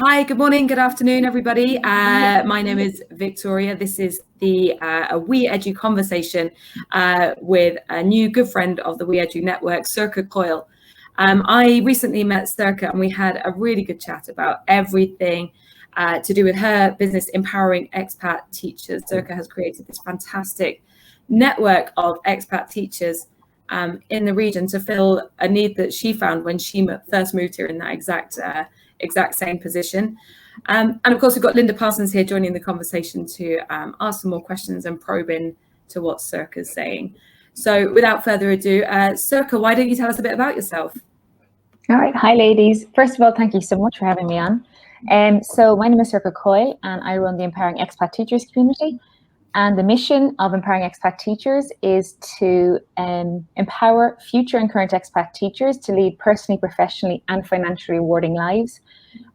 Hi, good morning, good afternoon, everybody. My name is Victoria. This is the We Edu conversation with a new good friend of the We Edu network, Sorcha Coyle. I recently met Sorcha and we had a really good chat about everything to do with her business empowering expat teachers. Sorcha has created this fantastic network of expat teachers in the region to fill a need that she found when she first moved here in that exact same position. And of course, we've got Linda Parsons here joining the conversation to ask some more questions and probe in to what Sorcha's saying. So without further ado, Sorcha, why don't you tell us a bit about yourself? All right. Hi, ladies. First of all, thank you so much for having me on. So my name is Sorcha Coyle, and I run the Empowering Expat Teachers community. And the mission of Empowering Expat Teachers is to empower future and current expat teachers to lead personally, professionally, and financially rewarding lives.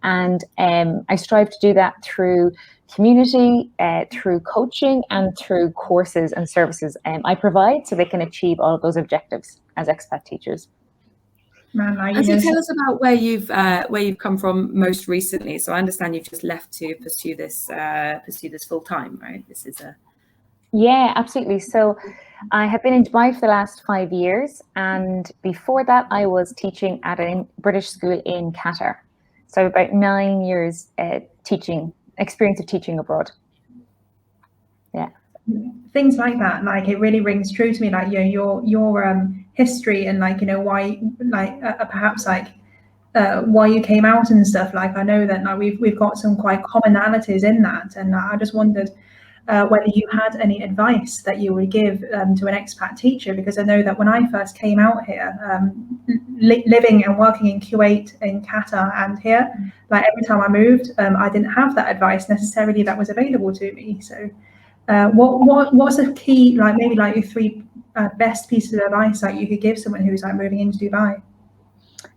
And I strive to do that through community, through coaching, and through courses and services I provide so they can achieve all of those objectives as expat teachers. And so tell us about where you've come from most recently. So I understand you've just left to pursue this full time, right? This is a Yeah, absolutely. So I have been in Dubai for the last 5 years, and before that I was teaching at a British school in Qatar. So about 9 years experience of teaching abroad. Yeah. Things like that, like it really rings true to me, like your history and like why, like perhaps like why you came out and stuff. Like I know that like we've got some quite commonalities in that, and I just wondered whether you had any advice that you would give to an expat teacher, because I know that when I first came out here, living and working in Kuwait, in Qatar, and here, like every time I moved, I didn't have that advice necessarily that was available to me. So what's a key, like maybe like your three best pieces of advice that you could give someone who's like moving into Dubai?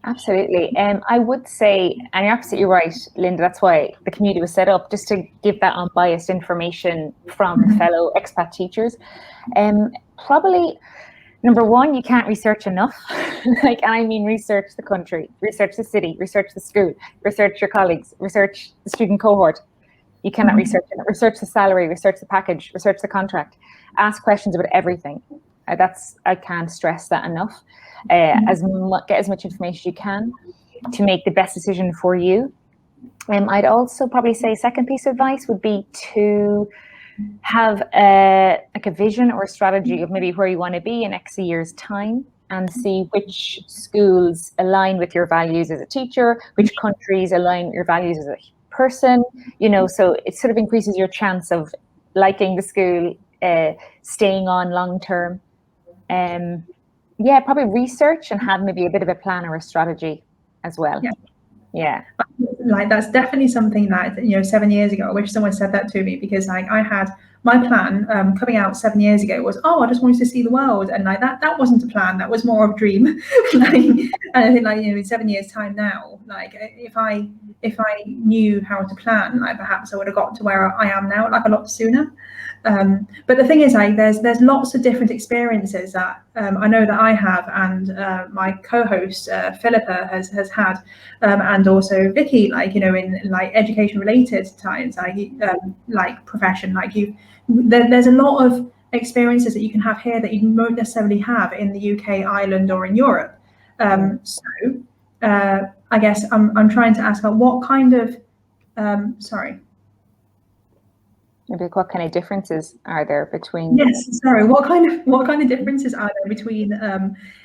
Absolutely. I would say, and you're absolutely right, Linda, that's why the community was set up, just to give that unbiased information from fellow expat teachers. Probably, number one, you can't research enough. And I mean research the country, research the city, research the school, research your colleagues, research the student cohort. You cannot research it. Research the salary, research the package, research the contract. Ask questions about everything. I can't stress that enough. Get as much information as you can to make the best decision for you. I'd also probably say second piece of advice would be to have a vision or a strategy of maybe where you want to be in X years' time, and see which schools align with your values as a teacher, which countries align with your values as a person, so it sort of increases your chance of liking the school, staying on long term. Probably research and have maybe a bit of a plan or a strategy as well. Yeah. Like that's definitely something that 7 years ago, I wish someone said that to me, because like I had my plan coming out 7 years ago was, I just wanted to see the world, and like that wasn't a plan, that was more of a dream. And I think like in 7 years time now, like if I knew how to plan, like perhaps I would have got to where I am now like a lot sooner. But the thing is, like there's lots of different experiences that I know that I have, and my co-host Philippa has had, and also Vicky, like in like education related times, like profession, like there's a lot of experiences that you can have here that you won't necessarily have in the UK, Ireland, or in Europe. So I guess I'm trying to ask what kind of Maybe what kind of differences are there between? Yes, sorry. What kind of differences are there between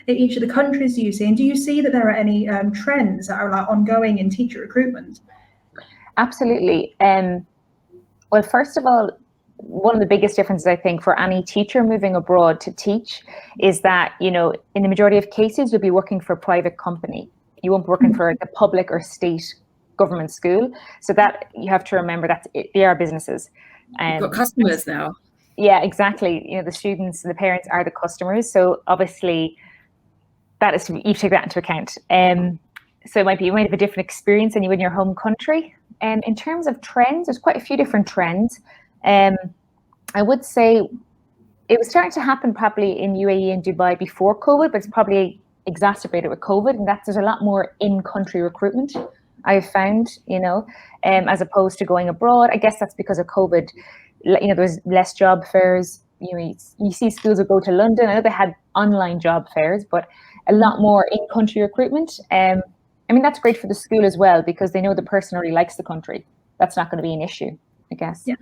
each of the countries you see, and do you see that there are any trends that are like ongoing in teacher recruitment? Absolutely. Well, first of all, one of the biggest differences I think for any teacher moving abroad to teach is that in the majority of cases you'll be working for a private company. You won't be working for the public or state government school. So that you have to remember that they are businesses. You've got customers now. Yeah, exactly. The students and the parents are the customers. So obviously that is, you take that into account. So you might have a different experience than you in your home country. And in terms of trends, there's quite a few different trends. I would say it was starting to happen probably in UAE and Dubai before COVID, but it's probably exacerbated with COVID, and there's a lot more in-country recruitment I've found, as opposed to going abroad. I guess that's because of COVID. There's less job fairs. You see schools that go to London. I know they had online job fairs, but a lot more in-country recruitment. That's great for the school as well, because they know the person already likes the country. That's not going to be an issue, I guess. Yeah.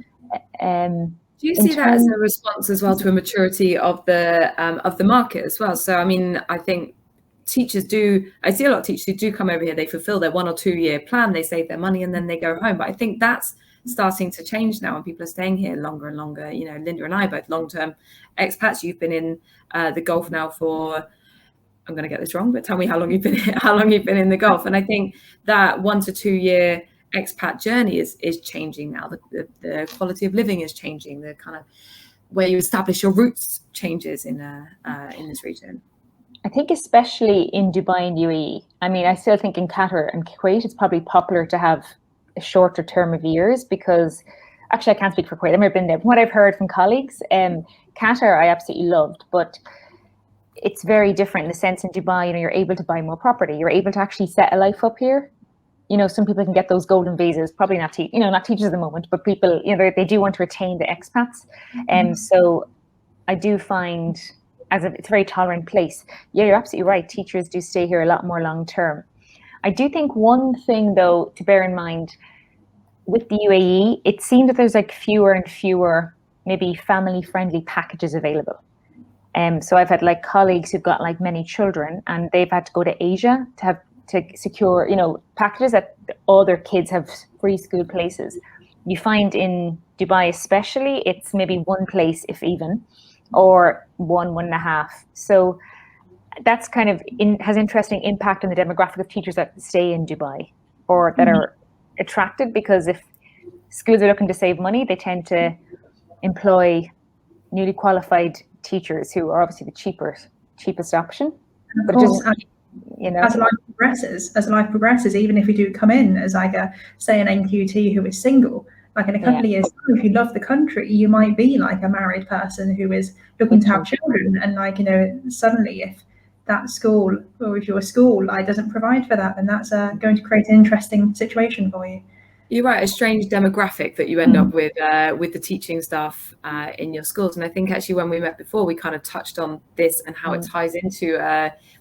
Do you see that as a response as well to a maturity of the market as well? So, I think I see a lot of teachers who do come over here, they fulfill their 1 or 2 year plan, they save their money and then they go home. But I think that's starting to change now, and people are staying here longer and longer. Linda and I are both long-term expats. You've been in the Gulf now for, I'm going to get this wrong, but tell me how long you've been in the Gulf. And I think that 1 to 2 year expat journey is changing now. The quality of living is changing. The kind of where you establish your roots changes in this region. I think especially in Dubai and UAE. I still think in Qatar and Kuwait, it's probably popular to have a shorter term of years, because actually I can't speak for Kuwait. I've never been there. From what I've heard from colleagues, Qatar I absolutely loved, but it's very different in the sense in Dubai, you're able to buy more property. You're able to actually set a life up here. Some people can get those golden visas, probably not teachers at the moment, but people, they do want to retain the expats. And so I do find it's a very tolerant place. Yeah, you're absolutely right. Teachers do stay here a lot more long term. I do think one thing though to bear in mind with the UAE, it seems that there's like fewer and fewer maybe family friendly packages available. So I've had like colleagues who've got like many children, and they've had to go to Asia to secure, packages that all their kids have free school places. You find in Dubai especially, it's maybe one place, if even, or 1.5. So that's kind of has interesting impact on the demographic of teachers that stay in Dubai or that are attracted, because if schools are looking to save money, they tend to employ newly qualified teachers who are obviously the cheapest option. But of course, as life progresses, even if you do come in as like an NQT who is single, like in a couple of years time, if you love the country, you might be like a married person who is looking to have children, and suddenly if that school, or if your school doesn't provide for that, then that's going to create an interesting situation for you. You're right, a strange demographic that you end up with the teaching staff in your schools. And I think actually when we met before, we kind of touched on this and how it ties into,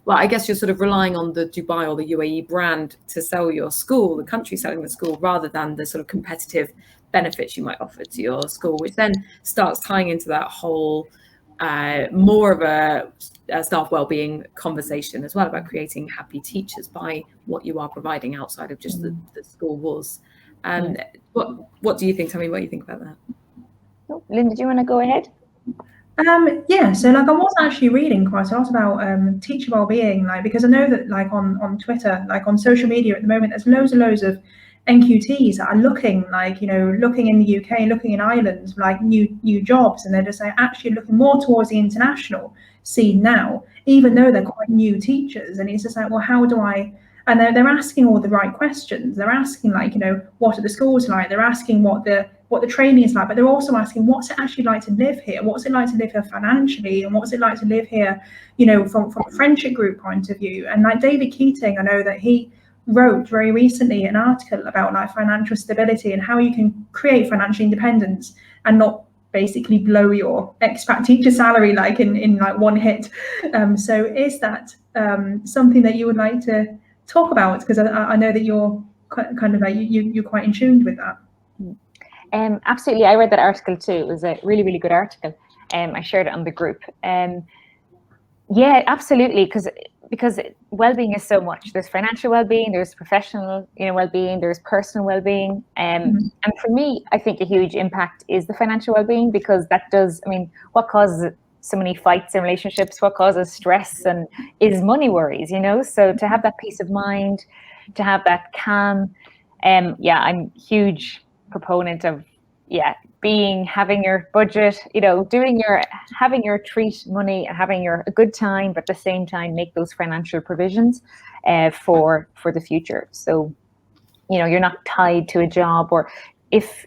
I guess you're sort of relying on the Dubai or the UAE brand to sell your school, the country selling the school, rather than the sort of competitive benefits you might offer to your school, which then starts tying into that whole more of a staff wellbeing conversation as well, about creating happy teachers by what you are providing outside of just the school walls. What do you think? Tell me what you think about that. Linda, do you want to go ahead? So I was actually reading quite a lot about teacher wellbeing, because I know that on Twitter, on social media at the moment, there's loads of NQTs that are looking looking in the UK, looking in Ireland, new jobs, and they're just actually looking more towards the international scene now, even though they're quite new teachers. And it's just well, how do I? And they're asking all the right questions. They're asking what are the schools like? They're asking what the training is like, but they're also asking what's it actually like to live here? What's it like to live here financially? And what's it like to live here, from a friendship group point of view? And David Keating, I know that he wrote very recently an article about financial stability and how you can create financial independence and not basically blow your expat teacher salary in one hit. So is that something that you would like to talk about? Because I know that you're kind of you're quite in tune with that. Absolutely, I read that article too. It was a really, really good article. I shared it on the group. Yeah, absolutely, because well-being is so much. There's financial well-being, there's professional, well-being, there's personal well-being. And for me, I think a huge impact is the financial well-being, because that does, what causes so many fights in relationships, what causes stress and is money worries, So to have that peace of mind, to have that calm, I'm huge proponent of having your budget, having your treat money and having a good time, but at the same time make those financial provisions for the future. So you're not tied to a job, or if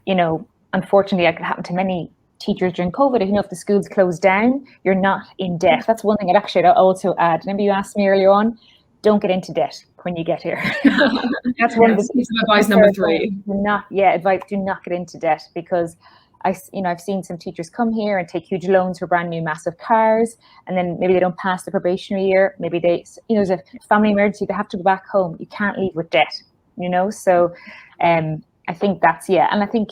unfortunately that could happen to many teachers during COVID, if the schools close down, you're not in debt. That's one thing I'd also add. Remember you asked me earlier on, don't get into debt when you get here. That's one of the advice number 3. Do not get into debt, because I've seen some teachers come here and take huge loans for brand new massive cars, and then maybe they don't pass the probationary year. Maybe there's a family emergency, they have to go back home. You can't leave with debt, So I think that's, and I think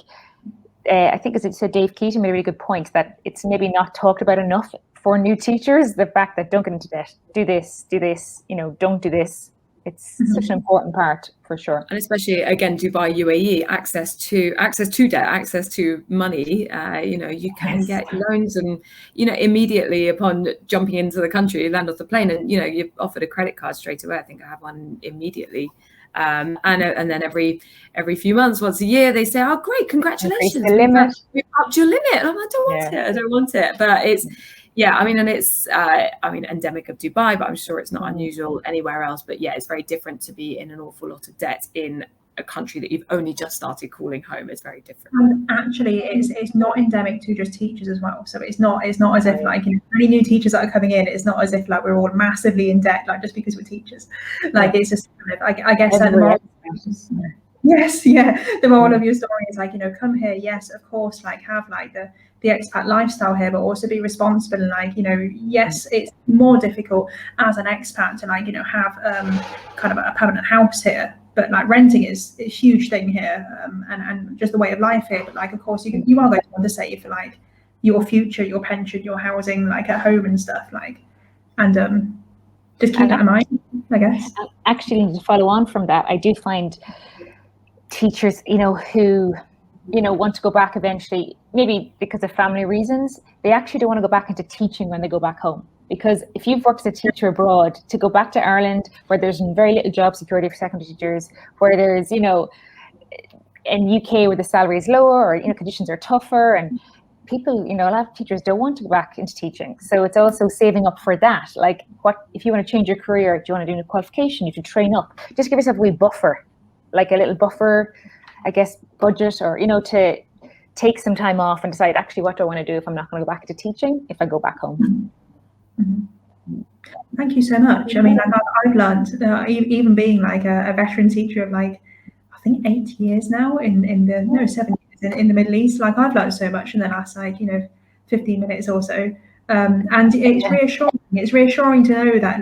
as it said, Dave Keaton made a really good point, that it's maybe not talked about enough for new teachers, the fact that don't get into debt, do this, don't do this. It's such an important part, for sure. And especially, again, Dubai, UAE, access to debt, access to money. You can get loans, and immediately upon jumping into the country, you land off the plane, and you're offered a credit card straight away. I think I have one immediately. And then every few months, once a year, they say, "Oh, great, congratulations! The limit. You've upped your limit." And I'm like, I don't want it. But it's. Yeah, and it's, endemic of Dubai, but I'm sure it's not unusual anywhere else. But yeah, it's very different to be in an awful lot of debt in a country that you've only just started calling home. It's very different. And actually, it's not endemic to just teachers as well. So it's not as if any new teachers that are coming in, it's not as if we're all massively in debt, just because we're teachers. It's just I guess the moral, the moral of your story is come here, yes, of course, have the expat lifestyle here, but also be responsible, and yes, it's more difficult as an expat to have kind of a permanent house here, but renting is a huge thing here, and just the way of life here. But of course you are going to want to save for your future, your pension, your housing, at home and stuff, and just keep that in mind, I guess. Actually, to follow on from that, I do find teachers who want to go back eventually, maybe because of family reasons, they actually don't want to go back into teaching when they go back home. Because if you've worked as a teacher abroad, to go back to Ireland, where there's very little job security for secondary teachers, where there's, in UK where the salary is lower, or, conditions are tougher, and people, a lot of teachers don't want to go back into teaching. So it's also saving up for that. What if you want to change your career? Do you want to do a qualification? You should train up. Just give yourself a wee buffer, a little buffer, I guess, budget, or to take some time off and decide, actually, what do I want to do if I'm not going to go back to teaching if I go back home. Thank you so much. I've learned, even being a veteran teacher of I think 8 years now 7 years in the Middle East. I've learned so much in the last 15 minutes or so. And it's reassuring. It's reassuring to know that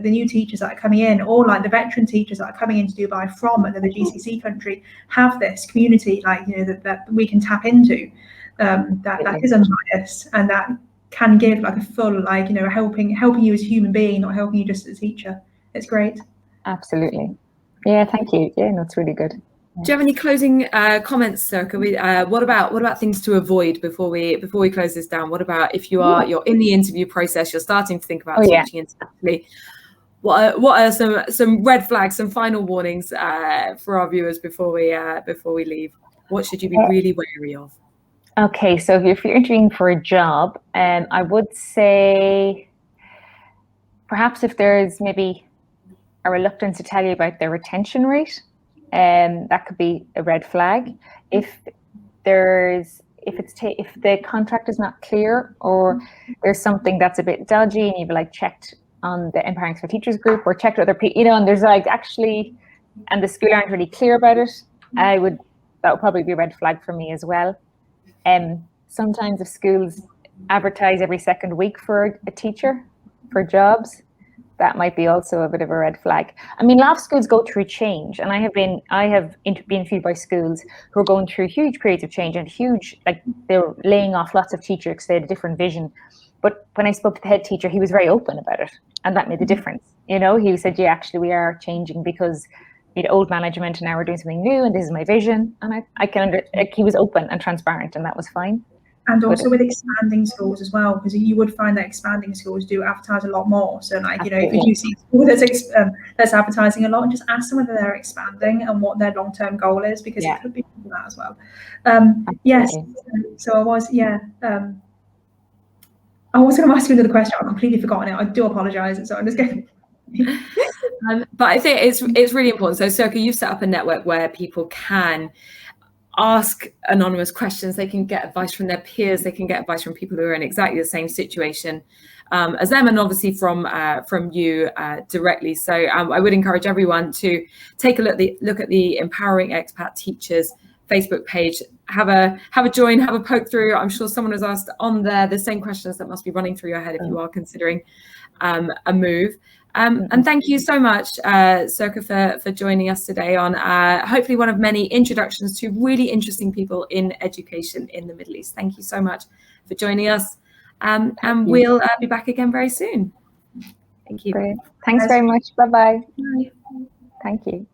the new teachers that are coming in, or the veteran teachers that are coming into Dubai from another GCC country, have this community that we can tap into, that is unbiased, and that can give a full helping you as a human being, not helping you just as a teacher. It's great. Absolutely. Yeah, thank you. Yeah, that's really good. Do you have any closing comments, Sorcha? What about things to avoid before we close this down? What about if you're in the interview process, you're starting to think about teaching internationally? What are some red flags, some final warnings for our viewers before we leave? What should you be really wary of? Okay, so if you're interviewing for a job, I would say perhaps if there's maybe a reluctance to tell you about their retention rate, that could be a red flag. If the contract is not clear, or there's something that's a bit dodgy, and you've checked on the Empowering for Teachers group, or checked other people, and there's and the school aren't really clear about it, that would probably be a red flag for me as well. Sometimes if schools advertise every second week for a teacher for jobs, that might be also a bit of a red flag. A lot of schools go through change, and I have been interviewed by schools who are going through huge periods of change, and they're laying off lots of teachers because they had a different vision. But when I spoke to the head teacher, he was very open about it, and that made the difference. He said, "Yeah, actually, we are changing because we had old management, and now we're doing something new, and this is my vision." And he was open and transparent, and that was fine. And also with expanding schools as well, because you would find that expanding schools do advertise a lot more. So if you do see a school that's advertising a lot, just ask them whether they're expanding and what their long-term goal is, because it could be that as well. Yes. So I was going to ask you another question. I've completely forgotten it. I do apologise. So I'm just going. But I think it's really important. So Sorcha, you've set up a network where people can ask anonymous questions. They can get advice from their peers. They can get advice from people who are in exactly the same situation. as them, and obviously from you directly. So I would encourage everyone to take a look at the Empowering Expat Teachers Facebook page. Have a join, have a poke through. I'm sure someone has asked on there the same questions that must be running through your head if you are considering a move. And thank you so much, Sorcha, for joining us today on hopefully one of many introductions to really interesting people in education in the Middle East. Thank you so much for joining us. And we'll be back again very soon. Thank you. Great. Thanks very much. Bye-bye. Bye. Thank you.